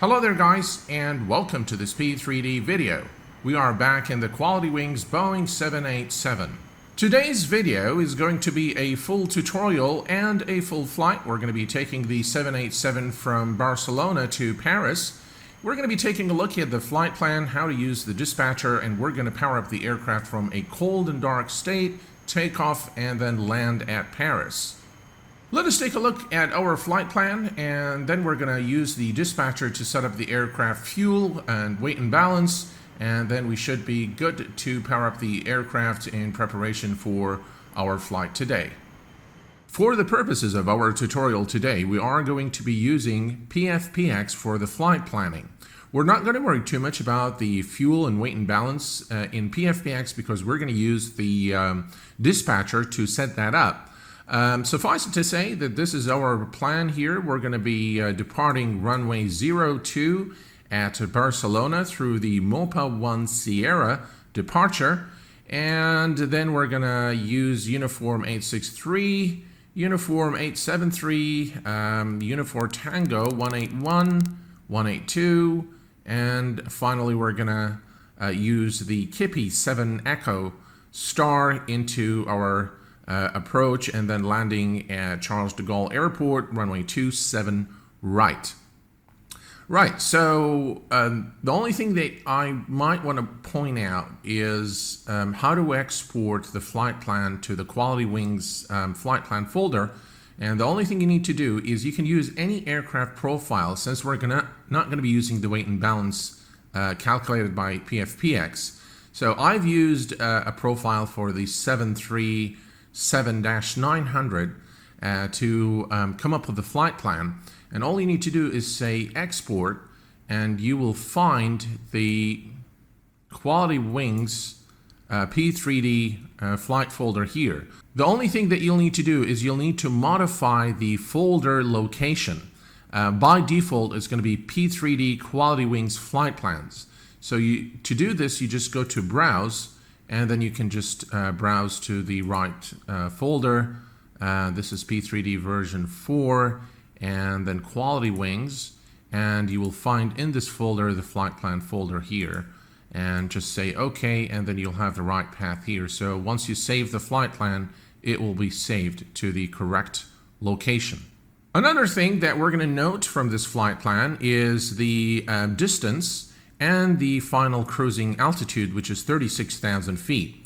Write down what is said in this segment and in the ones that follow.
Hello there guys, and welcome to this Prepar3D video. We are back in the QualityWings Boeing 787. Today's video is going to be a full tutorial and a full flight. We're going to be taking the 787 from Barcelona to Paris. We're going to be taking a look at the flight plan, how to use the dispatcher, and we're going to power up the aircraft from a cold and dark state, take off, and then land at Paris. Let us take a look at our flight plan, and then we're going to use the dispatcher to set up the aircraft fuel and weight and balance, and then we should be good to power up the aircraft in preparation for our flight today. For the purposes of our tutorial today, we are going to be using PFPX for the flight planning. We're not going to worry too much about the fuel and weight and balance in PFPX because we're going to use the dispatcher to set that up. Suffice it to say that this is our plan here. We're going to be departing runway 02 at Barcelona through the MOPA 1 Sierra departure, and then we're going to use uniform 863, uniform 873, uniform Tango 181, 182, and finally we're going to use the Kippy 7 Echo star into our approach, and then landing at Charles de Gaulle Airport, runway 27 right. Right, so the only thing that I might want to point out is how to export the flight plan to the QualityWings flight plan folder. And the only thing you need to do is you can use any aircraft profile, since we're not going to be using the weight and balance calculated by PFPX. So I've used a profile for the 737-900 to come up with the flight plan, and all you need to do is say export, and you will find the QualityWings P3D flight folder here. The only thing that you'll need to do is you'll need to modify the folder location. By default, it's going to be P3D QualityWings flight plans. So to do this, you just go to browse, and then you can just browse to the right folder. This is P3D version 4, and then QualityWings, and you will find in this folder the flight plan folder here, and just say OK, and then you'll have the right path here. So once you save the flight plan, it will be saved to the correct location. Another thing that we're going to note from this flight plan is the distance and the final cruising altitude, which is 36,000 feet.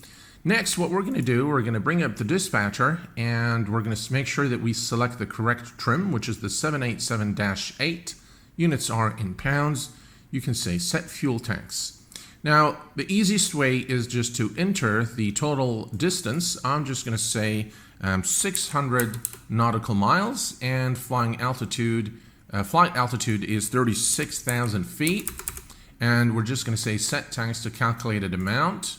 Next, what we're going to do, we're going to bring up the dispatcher, and we're going to make sure that we select the correct trim, which is the 787-8. Units are in pounds. You can say set fuel tanks. Now, the easiest way is just to enter the total distance. I'm just going to say 600 nautical miles, and flight altitude is 36,000 feet. And we're just going to say set tanks to calculated amount.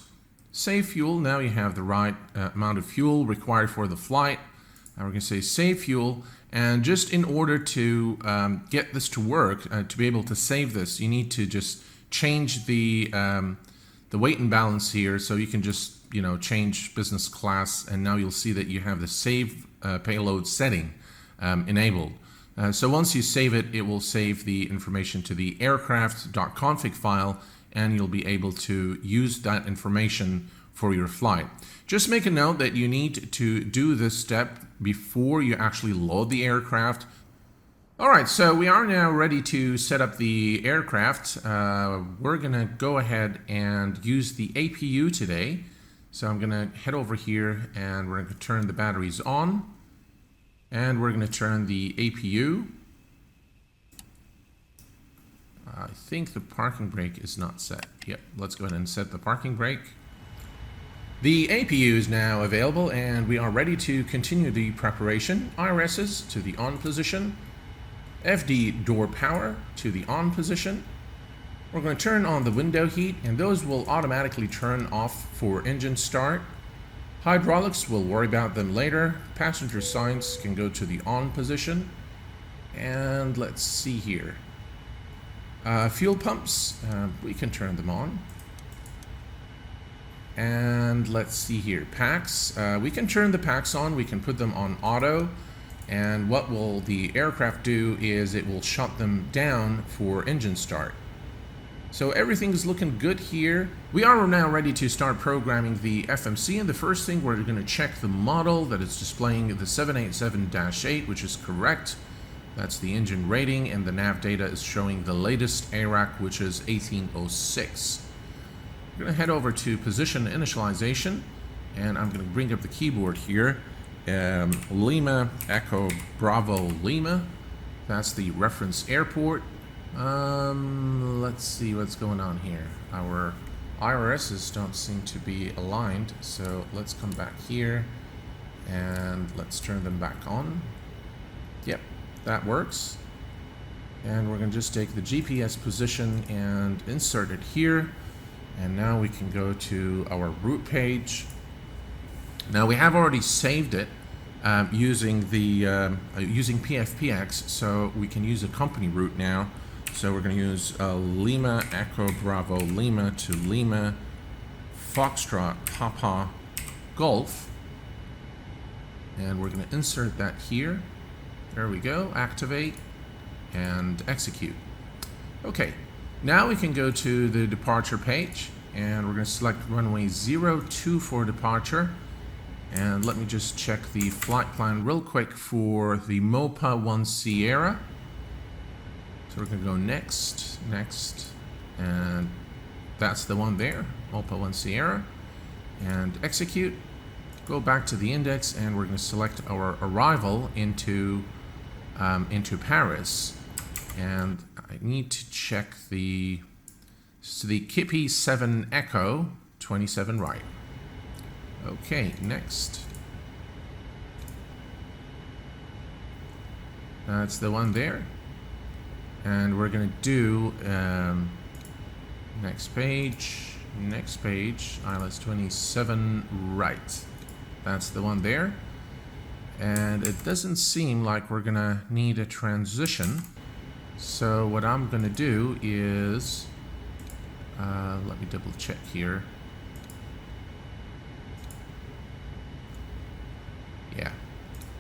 Save fuel. Now you have the right amount of fuel required for the flight. Now we're going to say save fuel. And just in order to get this to work, to be able to save this, you need to just change the weight and balance here. So you can just change business class, and now you'll see that you have the save payload setting enabled. So once you save it, it will save the information to the aircraft.config file, and you'll be able to use that information for your flight. Just make a note that you need to do this step before you actually load the aircraft. Alright, so we are now ready to set up the aircraft. We're going to go ahead and use the APU today. So I'm going to head over here, and we're going to turn the batteries on. And we're going to turn the APU. I think the parking brake is not set. Yep, let's go ahead and set the parking brake. The APU is now available, and we are ready to continue the preparation. IRSs to the on position. FD door power to the on position. We're going to turn on the window heat, and those will automatically turn off for engine start. Hydraulics, we'll worry about them later. Passenger signs can go to the on position. And let's see here. Fuel pumps, we can turn them on. And let's see here. Packs, we can turn the packs on. We can put them on auto. And what will the aircraft do is it will shut them down for engine start. So everything is looking good here. We are now ready to start programming the FMC, and the first thing we're going to check the model that is displaying the 787-8, which is correct. That's the engine rating, and the nav data is showing the latest ARAC, which is 1806. I'm going to head over to position initialization, and I'm going to bring up the keyboard here. Lima Echo Bravo Lima. That's the reference airport. Let's see what's going on here. Our IRSs don't seem to be aligned, so let's come back here and let's turn them back on. Yep, that works. And we're going to just take the GPS position and insert it here. And now we can go to our route page. Now we have already saved it using PFPX, so we can use a company route now. So we're going to use Lima Echo Bravo Lima to Lima Foxtrot Papa Golf, and we're going to insert that here. There we go. Activate and execute. Okay, now we can go to the departure page, and we're going to select runway 02 for departure. And let me just check the flight plan real quick for the MOPA 1 Sierra. So we're going to go next, and that's the one there, MOPA 1 Sierra. And execute. Go back to the index, and we're going to select our arrival into Paris. And I need to check the Kippy 7 Echo 27 right. Okay, next. That's the one there. And we're going to do next page, ILS 27 right. That's the one there. And it doesn't seem like we're going to need a transition. So what I'm going to do is, let me double check here. Yeah,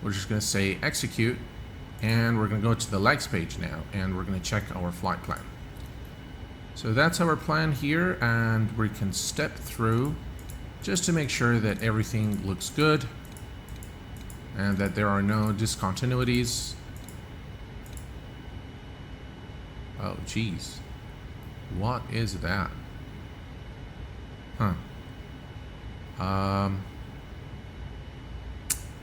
we're just going to say execute, and we're going to go to the legs page now, and we're going to check our flight plan. So that's our plan here, and we can step through just to make sure that everything looks good and that there are no discontinuities. Oh geez, what is that?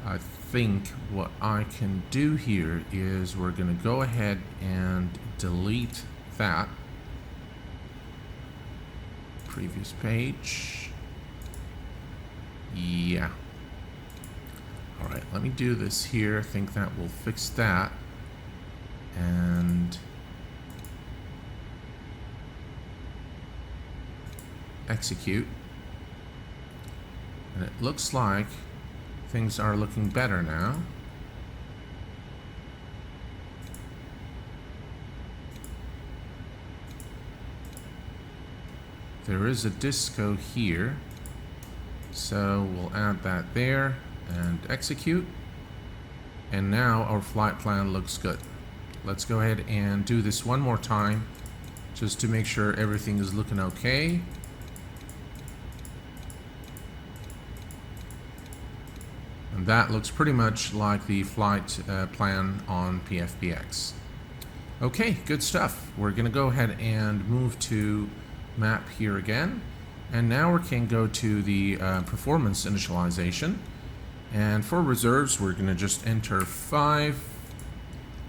I think what I can do here is we're going to go ahead and delete that. Previous page. Yeah. Alright, let me do this here. I think that will fix that. And execute. And it looks like things are looking better now. There is a disco here, so we'll add that there and execute. And now our flight plan looks good. Let's go ahead and do this one more time just to make sure everything is looking okay. And that looks pretty much like the flight plan on PFPX. Okay, good stuff. We're going to go ahead and move to map here again. And now we can go to the performance initialization. And for reserves, we're going to just enter 5.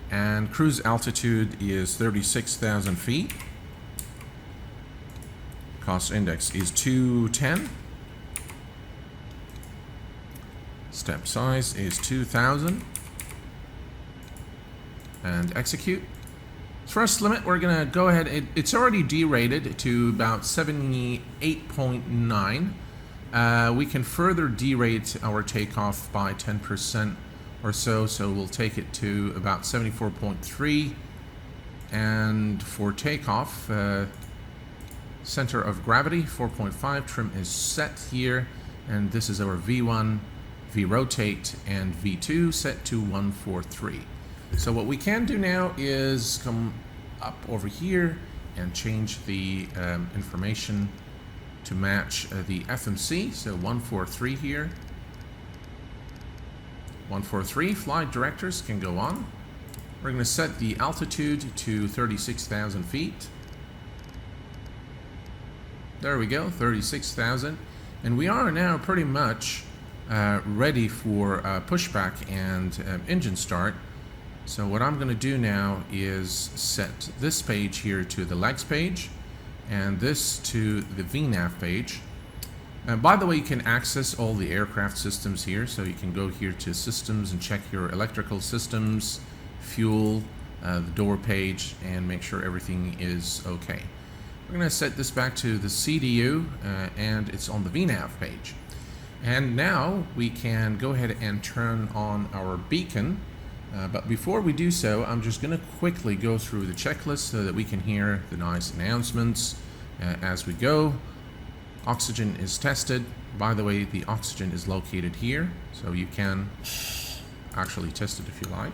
And cruise altitude is 36,000 feet. Cost index is 210. Step size is 2,000. And execute. Thrust limit, we're going to go ahead. It's already derated to about 78.9. We can further derate our takeoff by 10% or so we'll take it to about 74.3. And for takeoff, center of gravity 4.5. Trim is set here, and this is our V1, V-rotate, and V2 set to 143. So what we can do now is come up over here and change the information to match the FMC. So 143 here. 143, flight directors can go on. We're going to set the altitude to 36,000 feet. There we go, 36,000. And we are now pretty much ready for pushback and engine start. So what I'm going to do now is set this page here to the legs page and this to the VNAV page. By the way, you can access all the aircraft systems here. So you can go here to systems and check your electrical systems, fuel, the door page, and make sure everything is okay. We're going to set this back to the CDU and it's on the VNAV page. And now we can go ahead and turn on our beacon. But before we do so, I'm just going to quickly go through the checklist so that we can hear the nice announcements as we go. Oxygen is tested. By the way, the oxygen is located here, so you can actually test it if you like.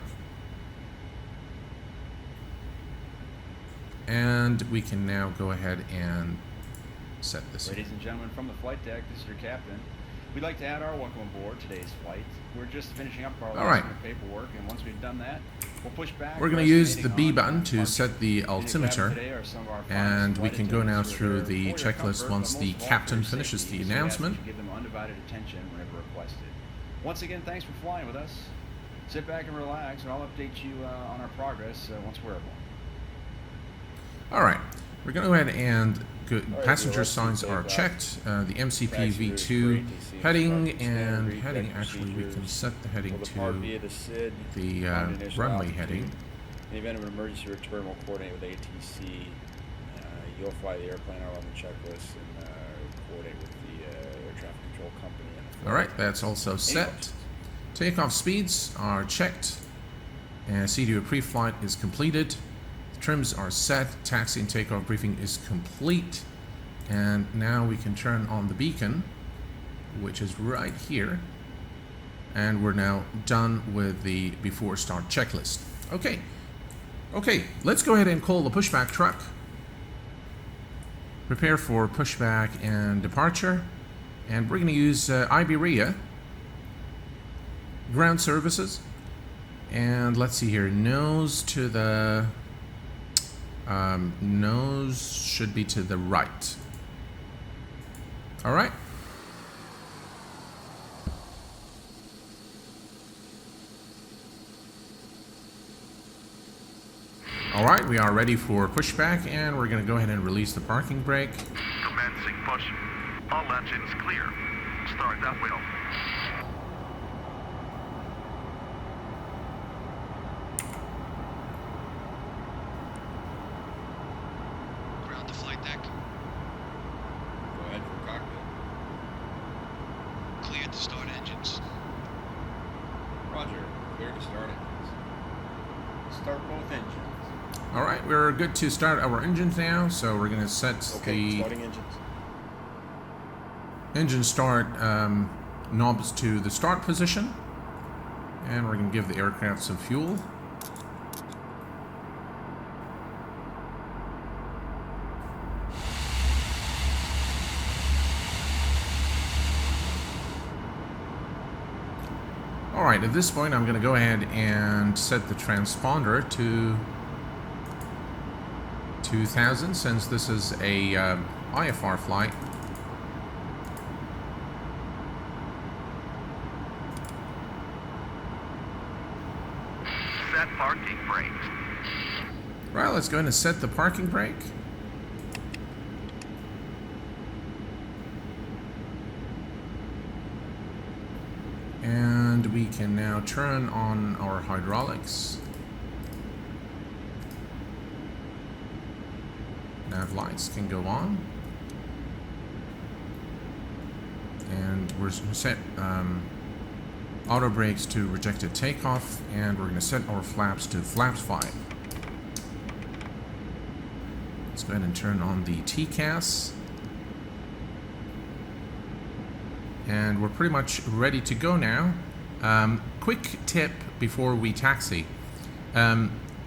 And we can now go ahead and set this. Ladies and gentlemen, from the flight deck, this is your captain. We'd like to add our welcome aboard today's flight. We're just finishing up our last paperwork, and once we've done that, we'll push back. We're going to use the B button to set the altimeter, and we can go now through the checklist once the captain finishes the announcement. Give them undivided attention whenever requested. Once again, thanks for flying with us. Sit back and relax, and I'll update you on our progress once we're aboard. All right, we're going to go ahead and passenger signs are checked. The MCP V2 heading and heading. Actually, we can set the heading to the runway heading. In the event of an emergency return, we'll coordinate with ATC. You'll fly the airplane out on the checklist and coordinate with the air traffic control company. All right, that's also set. Takeoff speeds are checked, and CDU pre-flight is completed. Trims are set, taxi and takeoff briefing is complete, and now we can turn on the beacon, which is right here, and we're now done with the before start checklist. Okay, let's go ahead and call the pushback truck. Prepare for pushback and departure, and we're going to use Iberia ground services, and let's see here, nose to the nose should be to the right. All right. All right, we are ready for pushback, and we're going to go ahead and release the parking brake. Commencing push. All engines clear. Start that wheel. All right, we're good to start our engines now, so we're going to set the engine start knobs to the start position, and we're going to give the aircraft some fuel. All right, at this point, I'm going to go ahead and set the transponder to 2000, since this is a IFR flight. Set parking brake. Right, let's go ahead and set the parking brake. And we can now turn on our hydraulics. Nav lights can go on. And we're set auto brakes to rejected takeoff, and we're going to set our flaps to flaps 5. Let's go ahead and turn on the TCAS. And we're pretty much ready to go now. Quick tip before we taxi.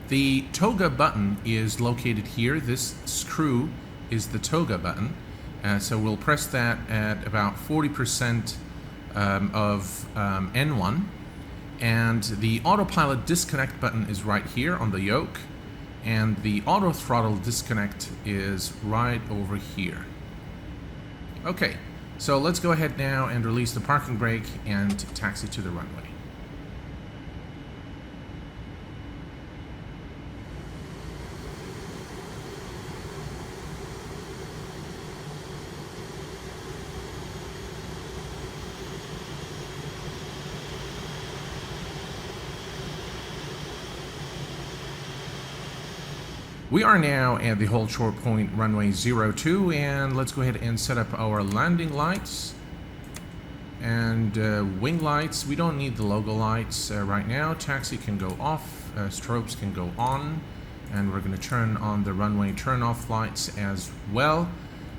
The toga button is located here. This screw is the toga button. So we'll press that at about 40% of N1. And the autopilot disconnect button is right here on the yoke. And the autothrottle disconnect is right over here. Okay, so let's go ahead now and release the parking brake and taxi to the runway. We are now at the hold short point runway 02, and let's go ahead and set up our landing lights and wing lights. We don't need the logo lights right now. Taxi can go off, strobes can go on, and we're going to turn on the runway turn off lights as well.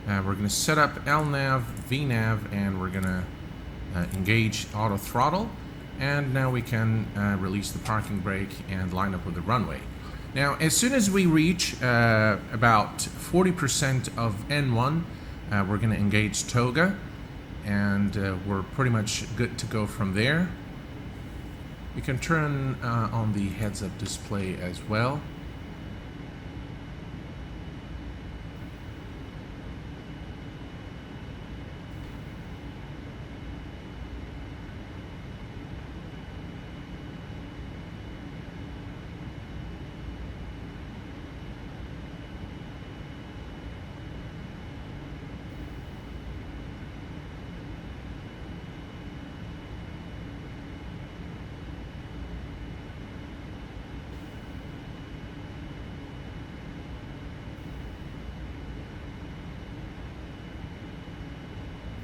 We're going to set up LNAV, VNAV, and we're going to engage auto throttle, and now we can release the parking brake and line up with the runway. Now, as soon as we reach about 40% of N1, we're going to engage toga, and we're pretty much good to go from there. We can turn on the heads-up display as well.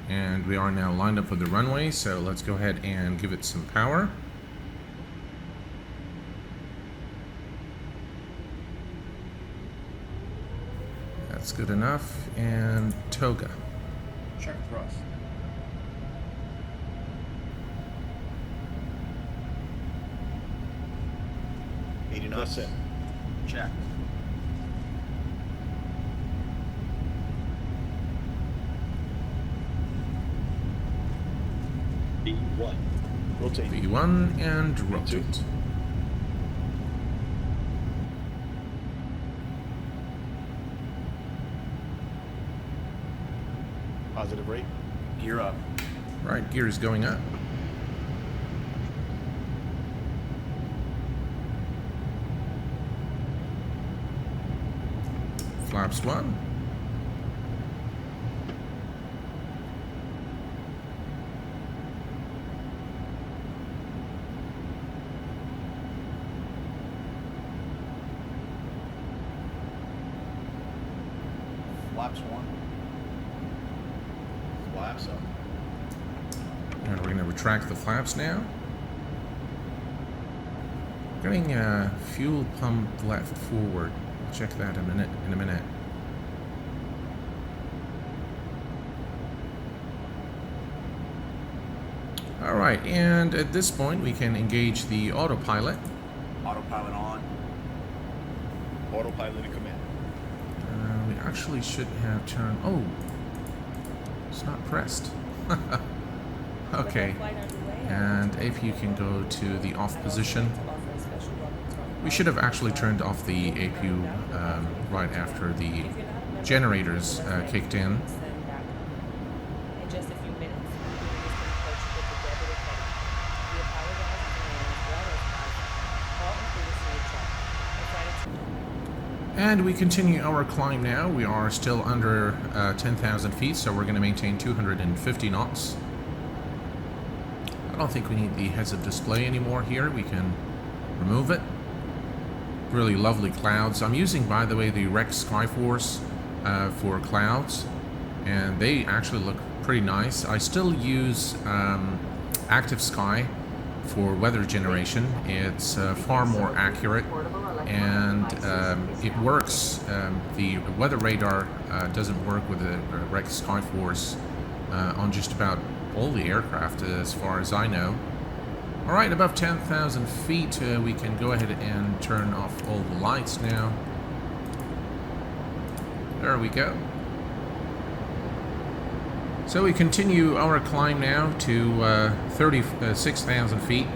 And we are now lined up with the runway, so let's go ahead and give it some power. That's good enough. And toga. Check thrust. That's it. Check. B1. Rotate. V1 and rotate. Positive rate. Gear up. Right, gear is going up. Flaps 1. Flaps 1. Flaps up. And we're going to retract the flaps now. Getting fuel pump left forward. We'll check that in a minute. All right, and at this point we can engage the autopilot. Autopilot on. Autopilot in command. We actually should have turned. Oh, it's not pressed. Okay, and APU can go to the off position. We should have actually turned off the APU right after the generators kicked in. And we continue our climb now. We are still under 10,000 feet, so we're going to maintain 250 knots. I don't think we need the heads-up display anymore here. We can remove it. Really lovely clouds. I'm using, by the way, the Rex Skyforce for clouds, and they actually look pretty nice. I still use Active Sky for weather generation. It's far more accurate, and it works. The weather radar doesn't work with the Rex Skyforce on just about all the aircraft as far as I know. Alright, above 10,000 feet, we can go ahead and turn off all the lights now. There we go. So we continue our climb now to 36,000 feet.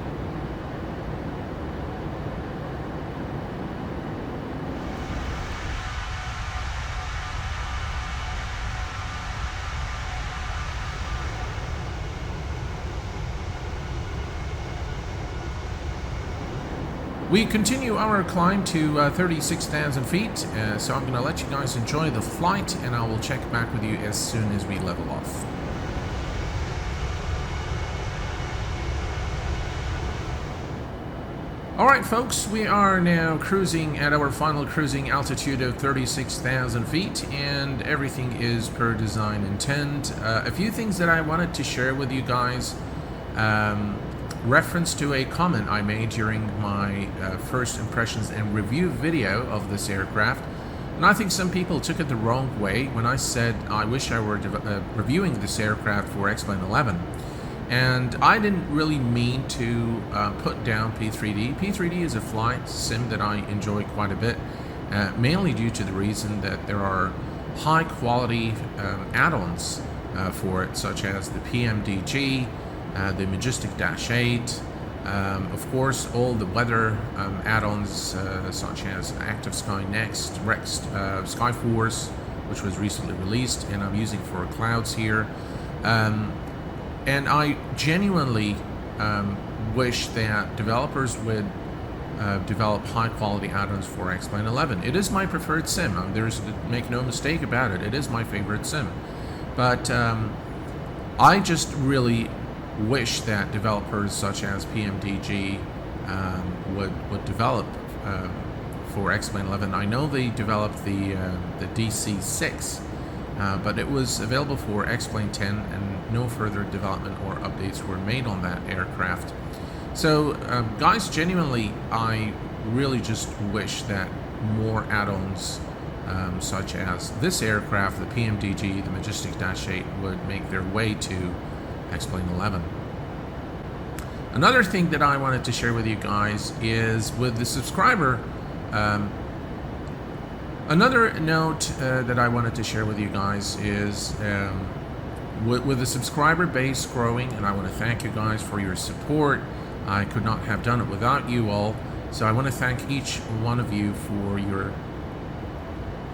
We continue our climb to 36,000 feet, so I'm going to let you guys enjoy the flight, and I will check back with you as soon as we level off. Alright folks, we are now cruising at our final cruising altitude of 36,000 feet, and everything is per design intent. A few things that I wanted to share with you guys. Reference to a comment I made during my first impressions and review video of this aircraft, and I think some people took it the wrong way when I said I wish I were reviewing this aircraft for X-Plane 11, and I didn't really mean to put down P3D. P3D is a flight sim that I enjoy quite a bit, mainly due to the reason that there are high quality add-ons for it, such as the PMDG, the Majestic Dash 8, of course all the weather add-ons such as Active Sky Next, Rex Skyforce, which was recently released and I'm using for clouds here, and I genuinely wish that developers would develop high quality add-ons for X-Plane 11. It is my preferred sim, make no mistake about it, it is my favorite sim, but I just really wish that developers such as PMDG would develop for X-Plane 11. I know they developed the DC-6, but it was available for X-Plane 10 and no further development or updates were made on that aircraft. So guys, genuinely I really just wish that more add-ons such as this aircraft, the PMDG, the Majestic Dash 8, would make their way to X-Plane 11. Another thing that I wanted to share with you guys is with the subscriber. Another note that I wanted to share with you guys is with the subscriber base growing, and I want to thank you guys for your support. I could not have done it without you all, so I want to thank each one of you for your.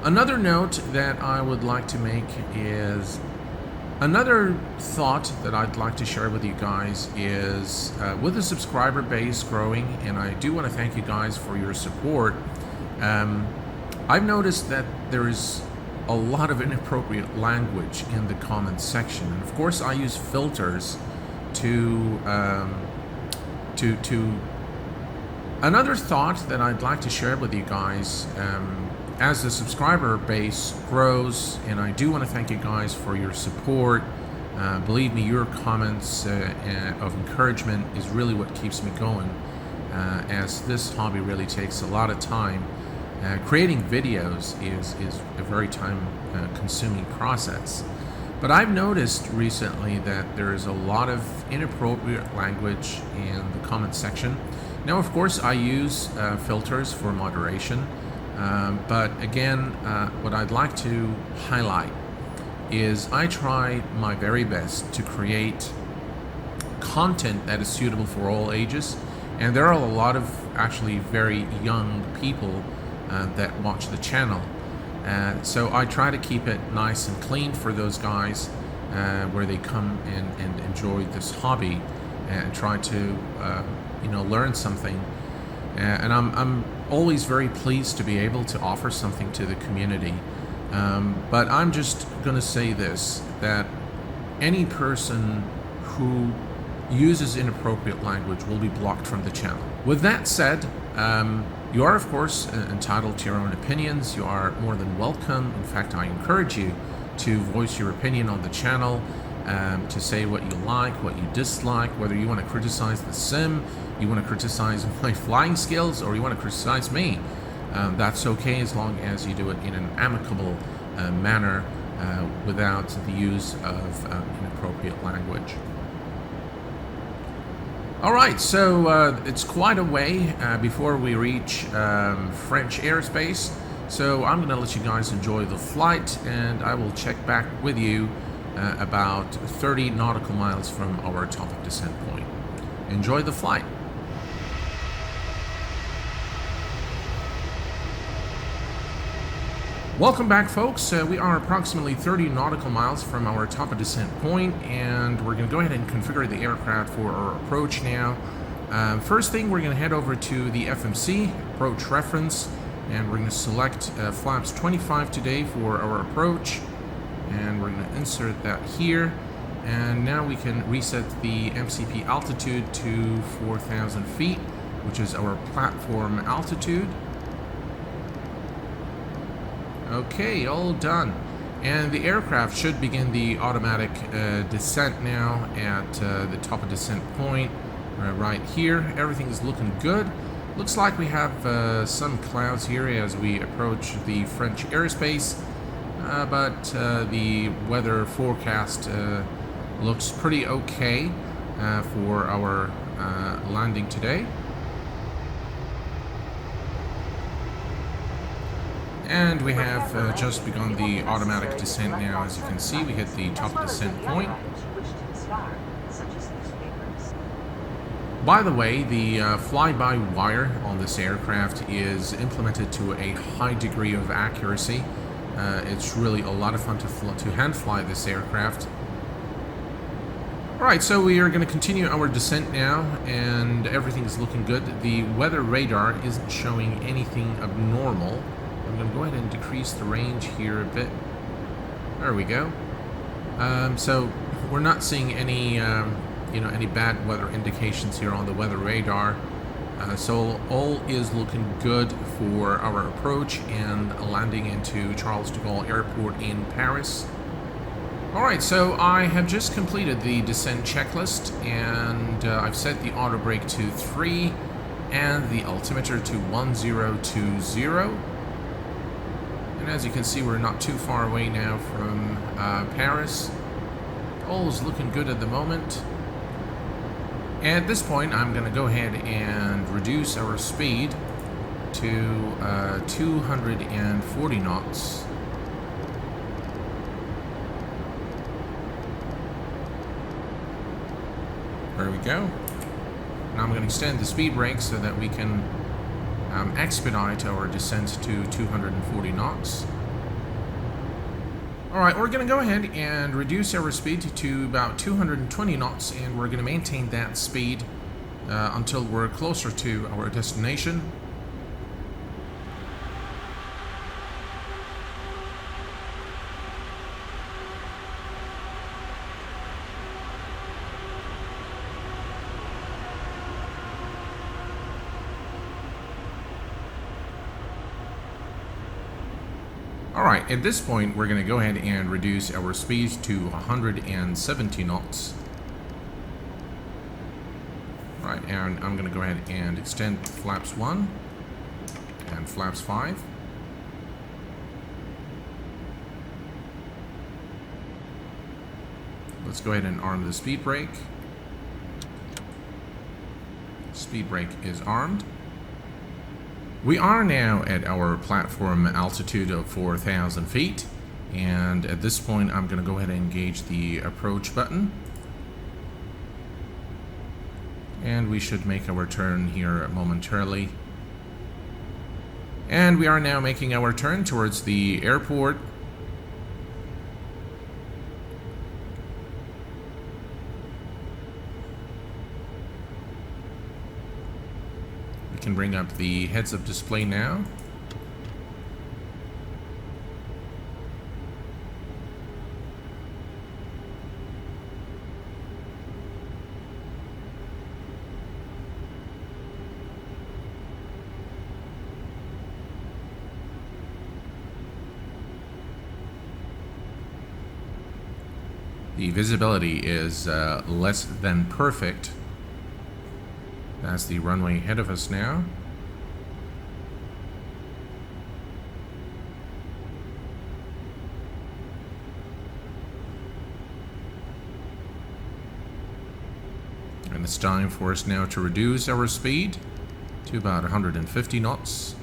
Another note that I would like to make is another thought that I'd like to share with you guys is with the subscriber base growing, and I do want to thank you guys for your support. I've noticed that there is a lot of inappropriate language in the comments section, and of course I use filters to another thought that I'd like to share with you guys. As the subscriber base grows, and I do want to thank you guys for your support. Believe me, your comments of encouragement is really what keeps me going, as this hobby really takes a lot of time. Creating videos is a very time-consuming process. But I've noticed recently that there is a lot of inappropriate language in the comment section. Now, of course, I use filters for moderation. But again, what I'd like to highlight is I try my very best to create content that is suitable for all ages, and there are a lot of actually very young people that watch the channel, so I try to keep it nice and clean for those guys where they come and enjoy this hobby and try to learn something. And I'm always very pleased to be able to offer something to the community. But I'm just going to say this, that any person who uses inappropriate language will be blocked from the channel. With that said, you are of course entitled to your own opinions. You are more than welcome. In fact, I encourage you to voice your opinion on the channel, to say what you like, what you dislike, whether you want to criticize the sim, you want to criticize my flying skills, or you want to criticize me. That's okay as long as you do it in an amicable manner without the use of inappropriate language. Alright, so it's quite a way before we reach French airspace. So I'm going to let you guys enjoy the flight, and I will check back with you about 30 nautical miles from our top of descent point. Enjoy the flight. Welcome back, folks. We are approximately 30 nautical miles from our top of descent point, and we're going to go ahead and configure the aircraft for our approach now. First thing, we're going to head over to the FMC, approach reference, and we're going to select flaps 25 today for our approach, and we're going to insert that here. And now we can reset the MCP altitude to 4,000 feet, which is our platform altitude. Okay, all done. And the aircraft should begin the automatic descent now at the top of descent point right here. Everything is looking good. Looks like we have some clouds here as we approach the French airspace, but the weather forecast looks pretty okay for our landing today. And we have just begun the automatic descent now. As you can see, we hit the top of descent point. By the way, the fly-by-wire on this aircraft is implemented to a high degree of accuracy. It's really a lot of fun to hand fly this aircraft. Alright, so we are going to continue our descent now, and everything is looking good. The weather radar isn't showing anything abnormal. I'm going to go ahead and decrease the range here a bit. There we go. So we're not seeing any, any bad weather indications here on the weather radar. So all is looking good for our approach and landing into Charles de Gaulle Airport in Paris. Alright, so I have just completed the descent checklist, and I've set the auto brake to 3 and the altimeter to 1020. And as you can see, we're not too far away now from Paris. All is looking good at the moment. At this point, I'm going to go ahead and reduce our speed to 240 knots. There we go. Now I'm going to extend the speed brake so that we can expedite our descent to 240 knots. Alright, we're going to go ahead and reduce our speed to about 220 knots, and we're going to maintain that speed until we're closer to our destination. Alright, at this point we're going to go ahead and reduce our speed to 170 knots. Alright, and I'm going to go ahead and extend flaps 1 and flaps 5. Let's go ahead and arm the speed brake. Speed brake is armed. We are now at our platform altitude of 4,000 feet, and at this point I'm going to go ahead and engage the approach button, and we should make our turn here momentarily. And we are now making our turn towards the airport. Can bring up the heads-up display now. The visibility is less than perfect. That's the runway ahead of us now. And And it's time for us now to reduce our speed to about 150 knots.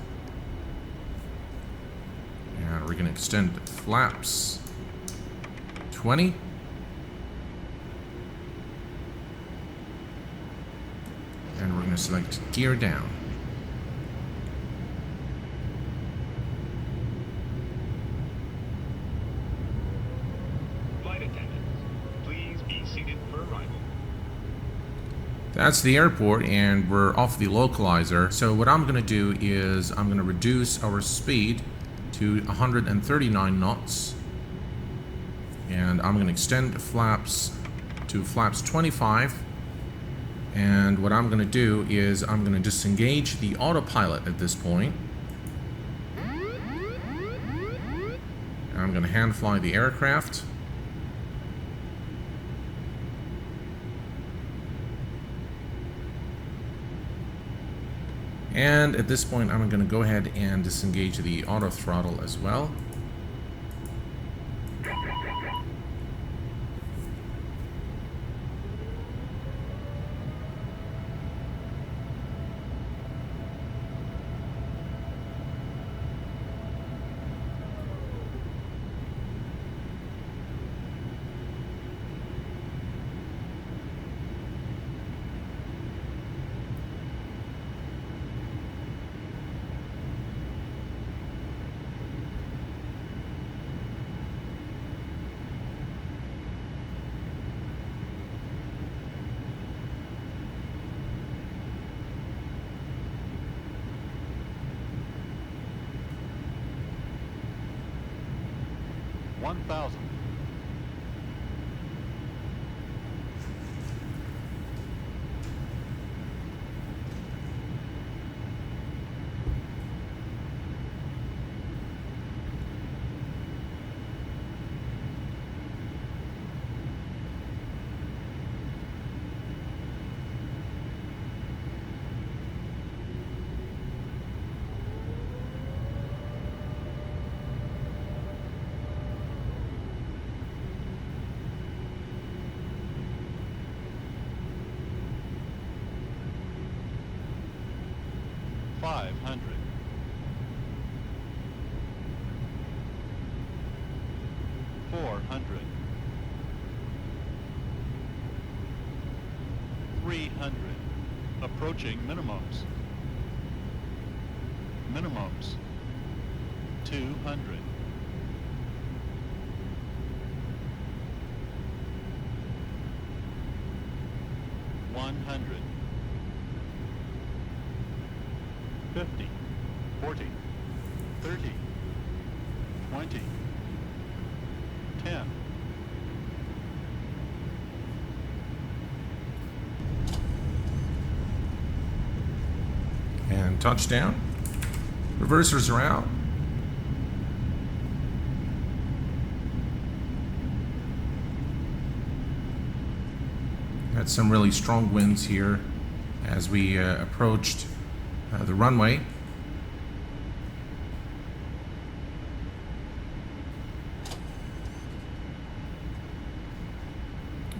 And we're going to extend flaps 20. And we're going to select gear down. Flight attendants, please be seated for arrival. That's the airport, and we're off the localizer. So what I'm going to do is I'm going to reduce our speed to 139 knots. And I'm going to extend flaps to flaps 25. And what I'm going to do is I'm going to disengage the autopilot at this point. And I'm going to hand fly the aircraft. And at this point, I'm going to go ahead and disengage the autothrottle as well. Approaching minimums. Minimums. 200. $100. 50. 40. 30. 20. 10. And touchdown. Reversers are out. Had some really strong winds here as we approached the runway.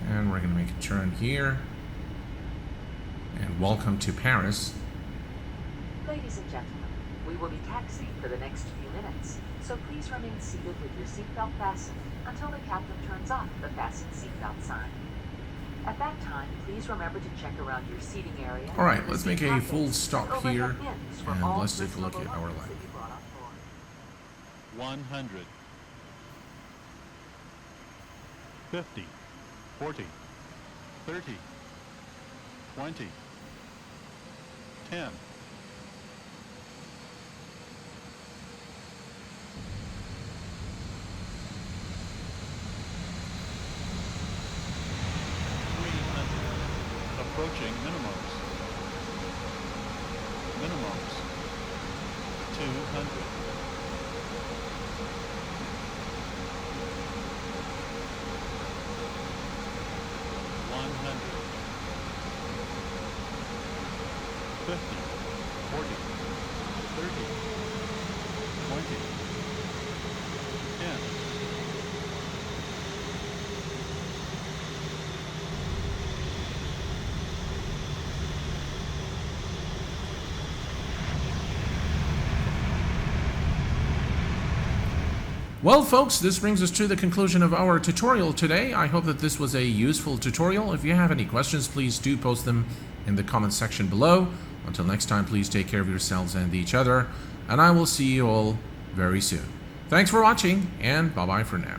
And we're going to make a turn here. And welcome to Paris. Ladies and gentlemen, we will be taxiing for the next few minutes, so please remain seated with your seatbelt fastened until the captain turns off the fasten seatbelt sign. At that time, please remember to check around your seating area. All right, let's make a full stop here, and let's take a look at our left. 100. 50. 40. 30. 20. 10. Approaching minimums. Minimums. 200. 100. 50. 40. 30. 20. 10. Well, folks, this brings us to the conclusion of our tutorial today. I hope that this was a useful tutorial. If you have any questions, please do post them in the comment section below. Until next time, please take care of yourselves and each other, and I will see you all very soon. Thanks for watching, and bye-bye for now.